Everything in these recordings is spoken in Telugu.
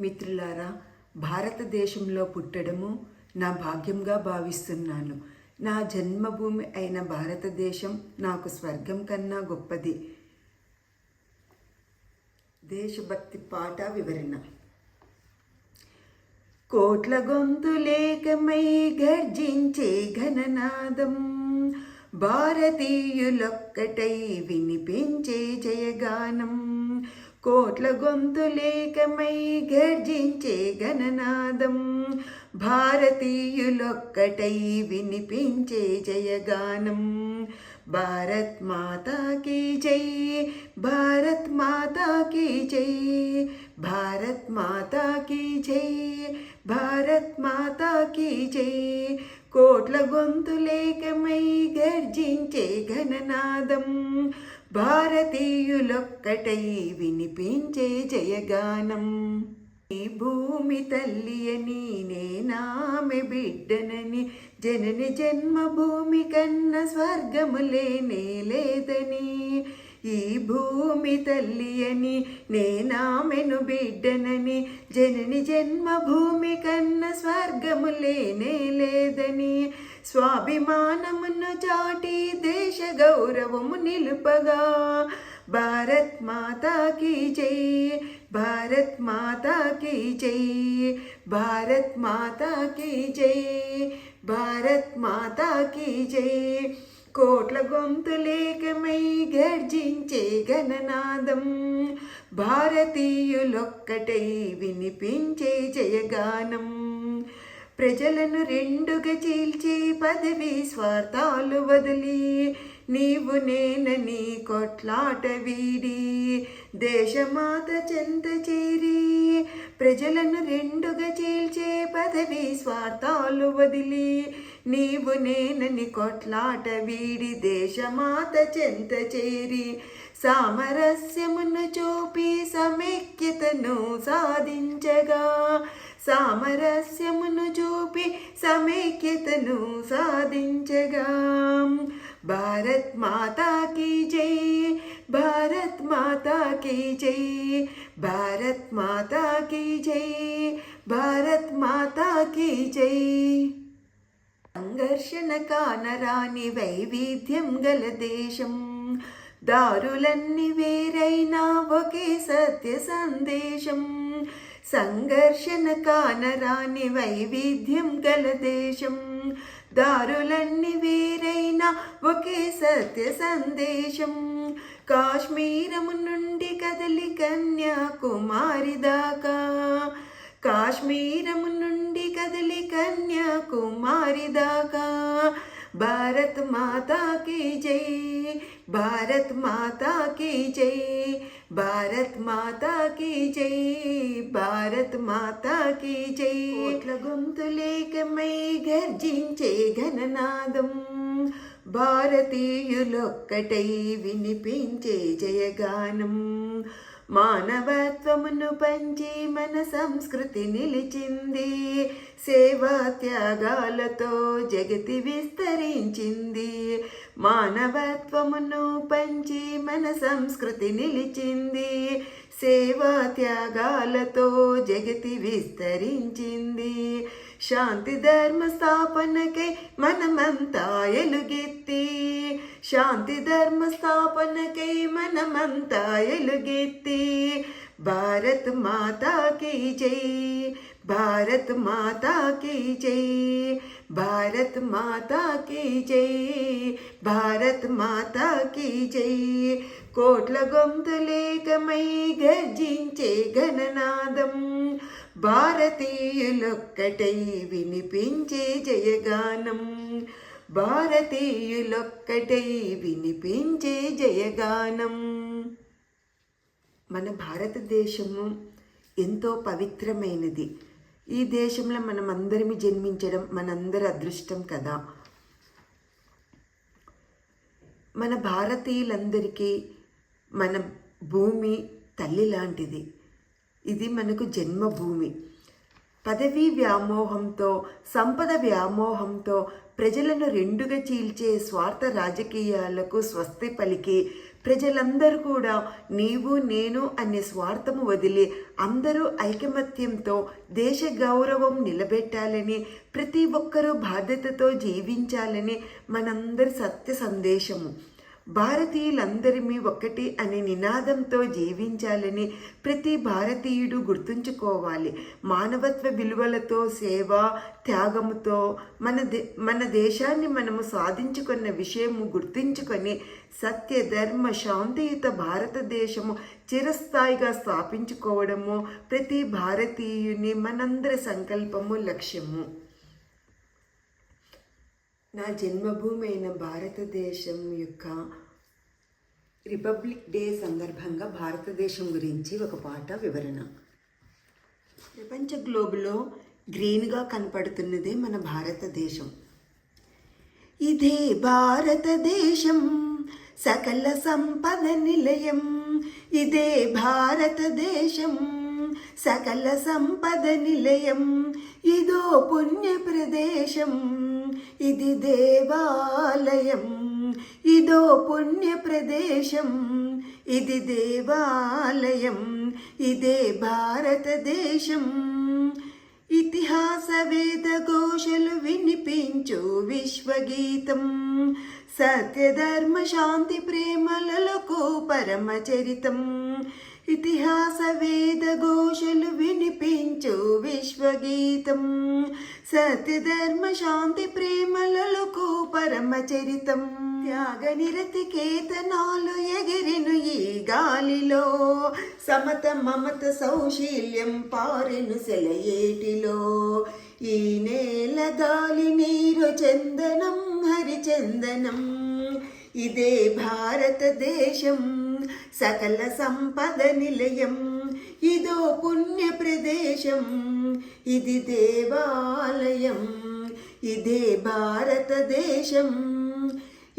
మిత్రులారా, భారతదేశంలో పుట్టడము నా భాగ్యంగా భావిస్తున్నాను. నా జన్మభూమి అయిన భారతదేశం నాకు స్వర్గం కన్నా గొప్పది. దేశభక్తి పాట వివరణ. కోట్ల గొంతులేకమై గర్జించే ఘననాదం, భారతీయులొక్కటై వినిపించే జయగానం. కోట్ల గొంతులేకమై గర్జించే ఘననాదం, భారతీయులొక్కటై వినిపించే జయగానం. భారత్ మాతా కీ జై, భారత్ మాతా కీ జై, భారత్ మాతా కీ జై, భారత్ మాతా కీ జై. కోట్ల గొంతులేకమై గర్జించే ఘననాదం, భారతీయులొక్కటై వినిపించే జయగానం. ఈ భూమి తల్లి అని నేనామె బిడ్డనని, జనని జన్మభూమి కన్న స్వర్గము లేనే లేదని. ఈ భూమి తల్లి అని నేనామెను బిడ్డనని, జనని జన్మభూమి కన్న స్వర్గము లేనే లేదని. స్వాభిమానమును చాటి దేశ గౌరవము నిలుపగా, భారత్ మాతా కీ జై, భారత్ మాతా కీ జై, భారత్ మాతా కీ జై, భారత్ మాతా కీ జై. కోట్ల గొంతులేకమై గర్జించే ఘననాదం, భారతీయులొక్కటై వినిపించే జయగానం. ప్రజలను రెండుగా చీల్చి పదవి స్వార్థాలు వదిలి, నీవు నేనని కొట్లాట వీడి, దేశమాత చెంత చేరి. ప్రజలను రెండుగా చీల్చే పదవి స్వార్థాలు వదిలి, నీవు నేనని కొట్లాట వీడి, దేశమాత చెంత చేరి. సామరస్యమును చూపి సమైక్యతను సాధించగా, సామరస్యమును చూపి సమైక్యతను సాధించగా. భారత్ మాతా కీ జై, భారత్ మాతా కీ జై, భారత్ మాతా కీ జై, భారత్ మాతా కీ జై. సంఘర్షణ కానరాని వైవిధ్యం గల దేశం, దారులన్నీ వేరైనా ఒకే సత్య సందేశం. సంఘర్షణ కానరాని వైవిధ్యం గల దేశం, దారులన్నీ వేరైనా ఒకే సత్య సందేశం. కాశ్మీరము నుండి కదలి కన్యాకుమారి దాకా, కాశ్మీరము నుండి కదలి కన్యాకుమారి దాకా. భారత్ మాతా కీ జై, భారత్ మాతా కీ జై, భారత్ మాతా కీ జై, భారత్ మాతా కీ జై. కోట్ల గొంతులేకమై గర్జించే ఘననాదం, భారతీయులొక్కటై వినిపించే జయగానం. మానవత్వమును పంచి మన సంస్కృతి నిలిచింది, సేవా త్యాగాలతో జగతి విస్తరించింది. మానవత్వమును పంచి మన సంస్కృతి నిలిచింది, సేవా త్యాగాలతో జగతి విస్తరించింది. శాంతి ధర్మ స్థాపనకై మనమంతా ఎలుగెత్తి, శాంతి ధర్మ స్థాపనకై మనమంతా ఎలుగెత్తి. భారత్ మాతా కీ జై, భారత్ మాతా కీ జై, భారత్ మాతా కీ జై, భారత్ మాతా కీ జై. కోట్ల గొంతులేకమై గర్జించే ఘననాదం, భారతీయులొక్కటై వినిపించే జయగానం. భారతీయులొక్కటై వినిపించే జయగానం. మన భారతదేశము ఎంతో పవిత్రమైనది. ఈ దేశంలో మనం అందరిమి జన్మించడం మనందరి అదృష్టం కదా. మన భారతీయులందరికీ మన భూమి తల్లి లాంటిది. ఇది మనకు జన్మభూమి. పదవీ వ్యామోహంతో, సంపద వ్యామోహంతో ప్రజలను రెండుగా చీల్చే స్వార్థ రాజకీయాలకు స్వస్తి పలికి, ప్రజలందరూ కూడా నీవు నేను అనే స్వార్థము వదిలి అందరూ ఐకమత్యంతో దేశ గౌరవం నిలబెట్టాలని, ప్రతి ఒక్కరూ బాధ్యతతో జీవించాలని మనందరి సత్య సందేశము. భారతీయులందరిమీ ఒక్కటి అనే నినాదంతో జీవించాలని ప్రతి భారతీయుడు గుర్తుంచుకోవాలి. మానవత్వ విలువలతో, సేవ, త్యాగముతో మన దేశాన్ని మనము సాధించుకున్న విషయము గుర్తుంచుకొని సత్య, ధర్మ, శాంతియుత భారతదేశము చిరస్థాయిగా స్థాపించుకోవడము ప్రతి భారతీయుని మనందరి సంకల్పము, లక్ష్యము. నా జన్మభూమి అయిన భారతదేశం యొక్క రిపబ్లిక్ డే సందర్భంగా భారతదేశం గురించి ఒక పాట వివరణ. ప్రపంచ గ్లోబులో గ్రీన్గా కనపడుతున్నదే మన భారతదేశం. ఇదే భారతదేశం సకల సంపద నిలయం, ఇదే భారతదేశం సకల సంపద నిలయం, ఇదో పుణ్య ప్రదేశం ఇది దేవాలయం, ఇదో పుణ్య ప్రదేశం ఇది దేవాలయం, ఇదే భారతదేశం. ఇతిహాస వేద ఘోషలు వినిపించు విశ్వగీతం, సత్యధర్మ శాంతి ప్రేమలకు పరమ చరితం. ఇతిహాస వేద ఘోషలు వినిపించు విశ్వగీతం, సత్యధర్మ శాంతి ప్రేమలకు పరమ చరితం. త్యాగ నిరతి కేతనాలు ఎగిరిను ఈ గాలిలో, సమత మమత సౌశీల్యం పారెను సెలయేటిలో. ఈ నేల గాలి నీరు చందనం హరిచందనం, ఇదే భారతదేశం సకల సంపద నిలయం, ఇదో పుణ్య ప్రదేశం ఇది దేవాలయం, ఇదే భారతదేశం.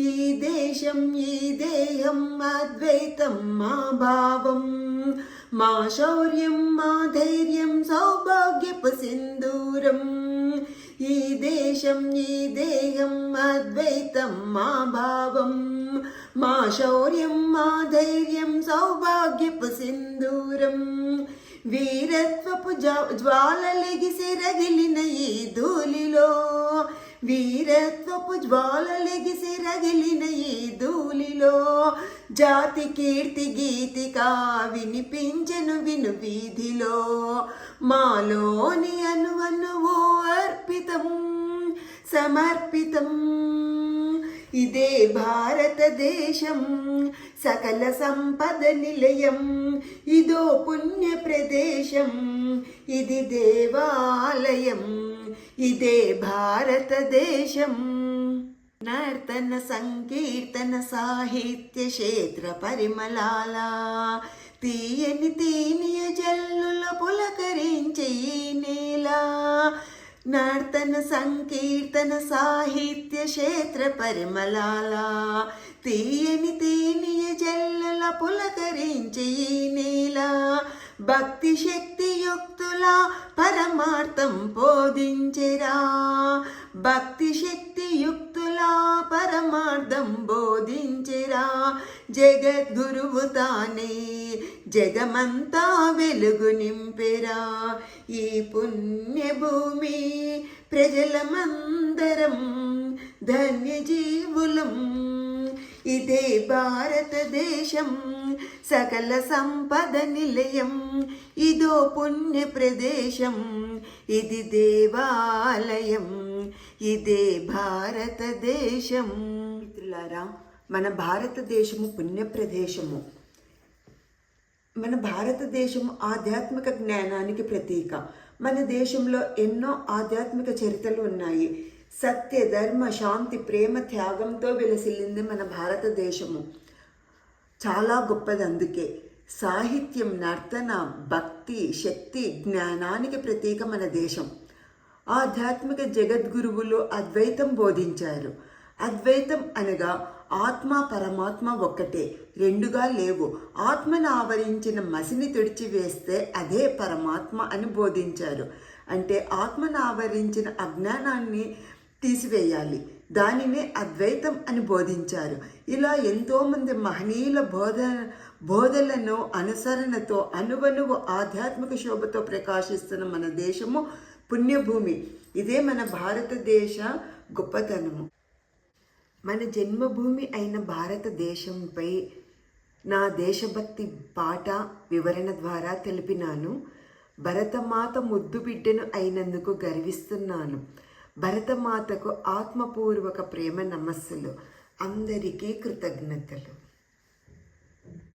ఈ దేశం ఈ దేహం అద్వైతం మా భావం, మా శౌర్యం మా ధైర్యం సౌభాగ్యపు సింధూరం. ఈ దేశం ఈ దేహం అద్వైతం మా భావం, మా శౌర్యం మా ధైర్యం సౌభాగ్యపు సింధూరం. వీరత్వపు జ్వాలలెగిసి రగిలిన ఈ ధూళిలో, వీరత్వపు జ్వాలలెగిసి రగిలిన ఈ ధూళిలో. జాతి కీర్తి గీతికా వినిపించెను విను వీధిలో, మాలోని అణువణువు అర్పితం సమర్పితం. ఇదే భారతదేశం సకల సంపద నిలయం, ఇదో పుణ్య ప్రదేశం ఇది దేవాలయం, ఇదే భారతదేశం. నర్తన సంకీర్తన సాహిత్య క్షేత్ర పరిమళాల, తీయని తీనియ జల్లుల పులకరించే ఈ నేల. నర్తన సంకీర్తన సాహిత్య క్షేత్ర పరిమళాల, తీయని తీనియ జల్లుల పులకరించే ఈ నేల. భక్తి శక్తి యుక్తుల పరమార్థం బోధించెరా, భక్తి శక్తి యుక్తుల పరమార్థం బోధించెరా. జగద్గురువు తానే జగమంతా వెలుగు నింపెరా. ఈ పుణ్యభూమి ప్రజలమందరం ధన్యజీవులం, ఇదే భారతదేశం సకల సంపద నిలయం, ఇదో పుణ్య ప్రదేశం ఇది దేవాలయం, ఇదే భారతదేశం. మిత్రులారా, మన భారతదేశము పుణ్య ప్రదేశము. మన భారతదేశం ఆధ్యాత్మిక జ్ఞానానికి ప్రతీక. మన దేశంలో ఎన్నో ఆధ్యాత్మిక చరిత్రలు ఉన్నాయి. సత్య, ధర్మ, శాంతి, ప్రేమ, త్యాగంతో విలసిల్లింది మన భారతదేశము. చాలా గొప్పది. అందుకే సాహిత్యం, నర్తన, భక్తి, శక్తి, జ్ఞానానికి ప్రతీక మన దేశం. ఆధ్యాత్మిక జగద్గురువులు అద్వైతం బోధించారు. అద్వైతం అనగా ఆత్మ పరమాత్మ ఒక్కటే, రెండుగా లేవు. ఆత్మను ఆవరించిన మసిని తుడిచివేస్తే అదే పరమాత్మ అని బోధించారు. అంటే ఆత్మను ఆవరించిన అజ్ఞానాన్ని తీసివేయాలి. దానినే అద్వైతం అని బోధించారు. ఇలా ఎంతోమంది మహనీయుల బోధలను అనుసరణతో అనువనువు ఆధ్యాత్మిక శోభతో ప్రకాశిస్తున్న మన దేశము పుణ్యభూమి. ఇదే మన భారతదేశ గొప్పతనము. మన జన్మభూమి అయిన భారతదేశంపై నా దేశభక్తి పాట వివరణ ద్వారా తెలిపినాను. భరతమాత ముద్దు బిడ్డను అయినందుకు గర్విస్తున్నాను. భరతమాతకు ఆత్మపూర్వక ప్రేమ నమస్సులు. అందరికీ కృతజ్ఞతలు.